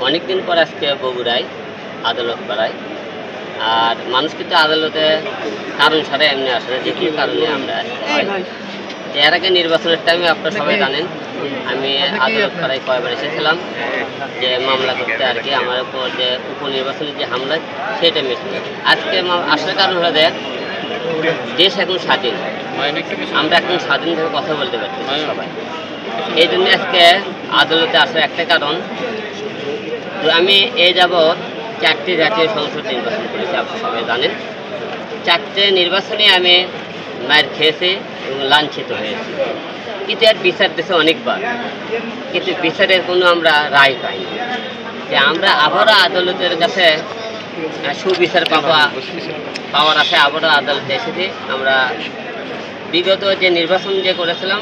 অনেকদিন পর আজকে বগুড়ায় আদালত করায়, আর মানুষ কিন্তু আদালতে কারণ ছাড়া এমনি আসে না, যে কোনো কারণে আমরা আসতে হয়। এর আগে নির্বাচনের টাইমে আপনারা সবাই জানেন আমি আদালত করায় কয়বার এসেছিলাম যে মামলা করতে আর কি, আমার উপর যে উপনির্বাচনের যে হামলা সেটা মিছিল। আজকে আসার কারণ হলো দেখ, দেশ এখন স্বাধীন, আমরা এখন স্বাধীনভাবে কথা বলতে পারছি সবাই। এই জন্য আজকে আদালতে আসার একটা কারণ, তো আমি এই যাবৎ 4টি জাতীয় সংসদ নির্বাচন করেছি, আপনি সবাই জানেন। 4টে নির্বাচনে আমি মার খেয়েছি এবং লাঞ্ছিত হয়েছি, কিন্তু এর বিচার দিয়েছে অনেকবার, কিন্তু বিচারের কোনো আমরা রায় পাইনি। যে আমরা আবারও আদালতের কাছে সুবিচার পাওয়ার আশায় আবারও আদালতে এসেছি। আমরা বিগত যে নির্বাচন যে করেছিলাম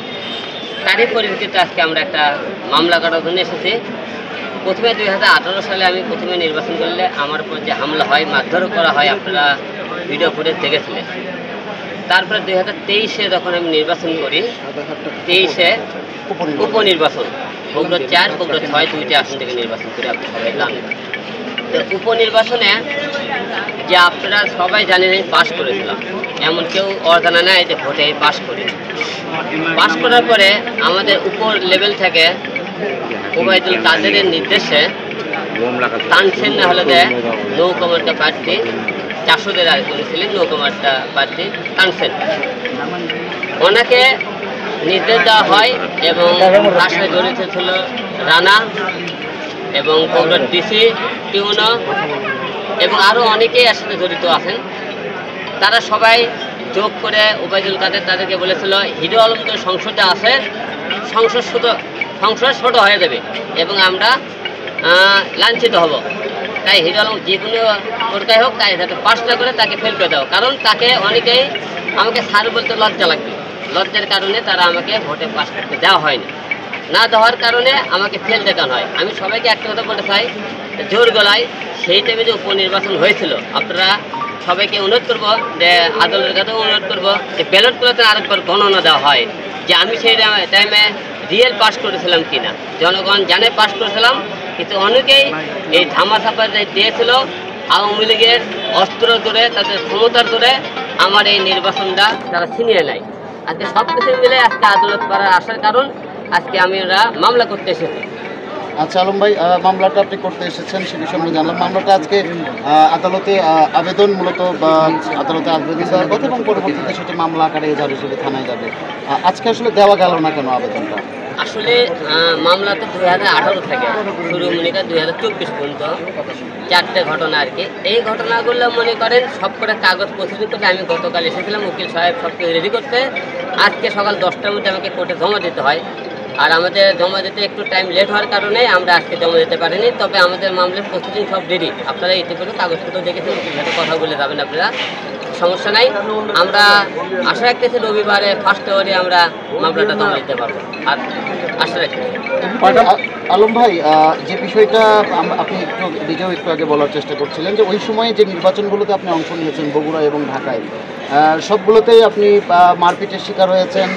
তারই পরিপ্রেক্ষিতে আজকে আমরা একটা মামলা করার জন্য এসেছি। প্রথমে 2018 সালে আমি প্রথমে নির্বাচন করলে আমার উপর যে হামলা হয়, মারধর করা হয়, আপনারা ভিডিও ফুটেজ দেখেছিলেন। তারপরে 2023-এ যখন আমি নির্বাচন করি, 23-এ উপনির্বাচন বগুড়া 4, বগুড়া 6 দুইটি আসন থেকে নির্বাচন করি, আপনি সবাই জানেন। তো উপনির্বাচনে যে আপনারা সবাই জানেন আমি পাশ করেছিলাম, এমন কেউ অজানা নাই যে ভোটে পাশ করি। পাশ করার পরে আমাদের উপর লেভেল থেকে ওবায়দুল কাদেরের নির্দেশে তানসেন না হলে দেয় নৌকমার্কা প্রার্থী 400 দের আর করেছিলেন নৌকমার্কা প্রার্থী তানসেন, ওনাকে নির্দেশ দেওয়া হয় এবং তার সাথে জড়িত ছিল রানা এবং বগুড়ার ডিসি টিউনো এবং আরও অনেকেই এর সাথে জড়িত আছেন। তারা সবাই যোগ করে ওবায়দুল কাদের তাদেরকে বলেছিল হিরো আলম তো সংসদে আছে, সংসদ ছোট হয়ে যাবে এবং আমরা লাঞ্ছিত হব, তাই হিরো আলম যে কোনো প্রকার হোক তাই যাতে পাশটা করে তাকে ফেল করে দাও। কারণ তাকে অনেকেই আমাকে স্যার বলতে লজ্জা লাগবে, লজ্জার কারণে তারা আমাকে ভোটে পাস করতে দেওয়া হয়নি। না দেওয়ার কারণে আমাকে ফেল দেখানো হয়। আমি সবাইকে একটা কথা বলতে চাই, জোর গলায় সেই টাইমে যে উপনির্বাচন হয়েছিল, আপনারা সবাইকে অনুরোধ করবো যে আদালতের কাছেও অনুরোধ করবো যে ব্যালটগুলোতে আরেকবার গণনা দেওয়া হয় যে আমি সেই টাইমে রিয়েল পাস করেছিলাম কিনা। জনগণ জানে পাস করেছিলাম, কিন্তু অনেকেই এই ধামাচাপা দিয়েছিল আওয়ামী লীগের অস্ত্র ধরে, তাদের ক্ষমতার ধরে আমার এই নির্বাচনটা তারা ছিনিয়ে নেয়। আজকে সব কিছু মিলে আজকে আদালত করার আসার কারণ আজকে আমরা মামলা করতে এসেছি। আচ্ছা আলম ভাই, মামলাটা আপনি করতে এসেছেন সে বিষয়ে আমরা জানলাম। মামলাটা আজকে আদালতে আবেদন মূলত আদালতে আবেদন দেওয়ার কথা এবং পরবর্তীতে সেটি মামলা আকারে যাবে, সেটি থানায় যাবে। আজকে আসলে দেওয়া গেল না কেন আবেদনটা? আসলে মামলা তো 2018 থেকে শুরু, মনে করেন 2024 পর্যন্ত 4টে ঘটনা আর কি। এই ঘটনাগুলো মনে করেন সব করে কাগজ প্রস্তুত করতে আমি গতকাল এসেছিলাম উকিল সাহেব সব কিছু রেডি করতে। আজকে সকাল 10টার মধ্যে আমাকে কোর্টে জমা দিতে হয়, আর আমাদের জমা দিতে একটু টাইম লেট হওয়ার কারণে আমরা আজকে জমা দিতে পারিনি। তবে আমাদের মামলার প্রস্তুতি সব রেডি, আপনারা ইতিপূর্বে কাগজপত্র দেখেছেন, উকিল সাথে কথা বলে যাবেন আপনারা, সমস্যা নাই। আমরা আশা রাখতেছি রবিবারে ফার্স্ট আওয়ারে আমরা মামলাটা জমা দিতে পারবো, আর আশা রাখতেছি। আলম ভাই, যে বিষয়টা আপনি নিজেও একটু আগে বলার চেষ্টা করছিলেন যে ওই সময়ে যে নির্বাচনগুলোতে আপনি অংশ নিয়েছেন বগুড়া এবং ঢাকায়, সবগুলোতেই আপনি মারপিটের শিকার হয়েছেন,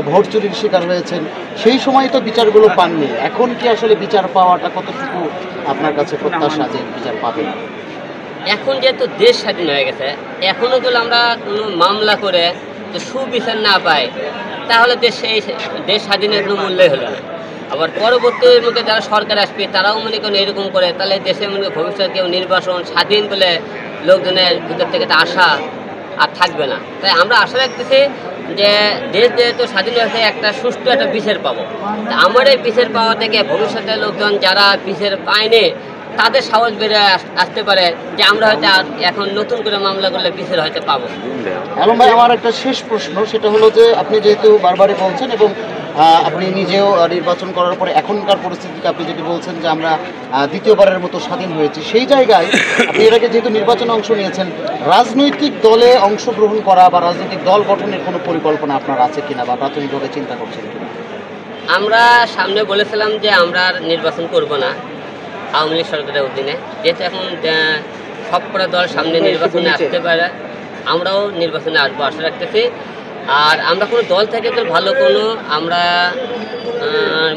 ভোট চুরির শিকার হয়েছেন, সেই সময় তো বিচারগুলো পাননি। এখন কি আসলে বিচার পাওয়াটা কতটুকু আপনার কাছে প্রত্যাশা যে বিচার পাবেন? এখন যেহেতু দেশ স্বাধীন হয়ে গেছে, এখনও যদি আমরা কোনো মামলা করে সুবিচার না পাই তাহলে দেশ স্বাধীনের কোনো মূল্যই হলো না। আবার পরবর্তীর মধ্যে যারা সরকার আসবে তারাও মনে করেন এরকম করে, তাহলে দেশের মনে ভবিষ্যৎ কেউ নির্বাচন স্বাধীন বলে লোকজনের ভিতর থেকে একটা আশা আর থাকবে না। তাই আমরা আশা রাখতেছি যে দেশ যেহেতু স্বাধীন হয়েছে একটা সুষ্ঠু একটা বিচার পাবো। আমার এই বিচার পাওয়া থেকে ভবিষ্যতের লোকজন যারা বিচার পায়নি তাদের সাহস বেড়ে আসতে পারে যে আমরা হয়তো এখন নতুন করে মামলা করলে বিচার হয়তো পাবো। আলম ভাই, আমার একটা শেষ প্রশ্ন, সেটা হলো যে আপনি যেহেতু বারবারই বলছেন এবং আপনি নিজেও নির্বাচন করার পরে এখনকার পরিস্থিতিতে আপনি যেটি বলছেন যে আমরা দ্বিতীয়বারের মতো স্বাধীন হয়েছি, সেই জায়গায় আপনি এর আগে যেহেতু নির্বাচনে অংশ নিয়েছেন, রাজনৈতিক দলে অংশগ্রহণ করা বা রাজনৈতিক দল গঠনের কোনো পরিকল্পনা আপনার আছে কিনা বা প্রাথমিকভাবে চিন্তা করছেন কিনা? আমরা সামনে বলেছিলাম যে আমরা নির্বাচন করব না আওয়ামী লীগ সরকারের অধীনে, যেহেতু এখন সবকটা দল সামনে নির্বাচনে আসতে পারে, আমরাও নির্বাচনে আসবো আশা রাখতেছি। আর আমরা কোনো দল থেকে তো ভালো কোনো আমরা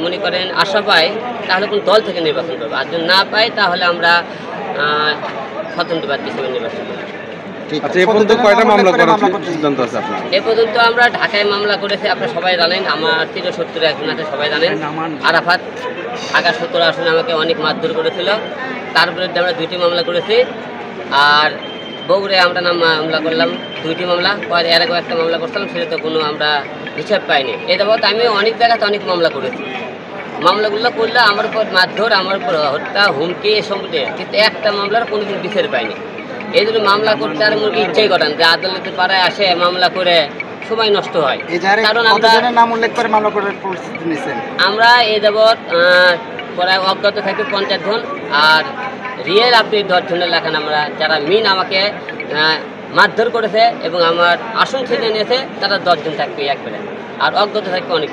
মনে করেন আশা পাই, তাহলে কোনো দল থেকে নির্বাচন করবো। আর যদি না পাই তাহলে আমরা স্বতন্ত্র প্রার্থী হিসেবে নির্বাচন করবো। আচ্ছা, এ পর্যন্ত কয়টা মামলা করার সিদ্ধান্ত আছে আপনার? এ পর্যন্ত আমরা ঢাকায় মামলা করেছি, আপনারা সবাই জানেন। আমার 73 একজন আছে, সবাই জানেন। আরাফাত ঢাকা 17 আসনে আমাকে অনেক মারধর করেছিল, তার বিরুদ্ধে আমরা 2টি মামলা করেছি। আর বগুড়ায় আমরা মামলা করলাম 2টি মামলা, এর আগেও একটা মামলা করছিলাম, সেটা তো কোনো আমরা হিসাব পাইনি। এই যাবৎ আমি অনেক জায়গাতে অনেক মামলা করেছি। মামলাগুলো করলে আমার উপর মারধর, আমার উপর হত্যা, হুমকি, এসব দিয়ে, কিন্তু একটা মামলার কোনোদিন বিচার পাইনি। এই জন্য মামলা করতে আর মুরগি ইচ্ছাই করেন যে আদালতে পাড়ায় আসে মামলা করে সময় নষ্ট হয়। কারণ আমরা এই যাবৎ প্রায় অজ্ঞাত থাকি 50 জন, আর রিয়েল আপনি 10 জনের লেখান আমরা, যারা মিন আমাকে মারধর করেছে এবং আমার আসন ছিনে নিয়েছে, তারা 10 জন থাকবে একবারে, আর অজ্ঞাত থাকবে অনেক।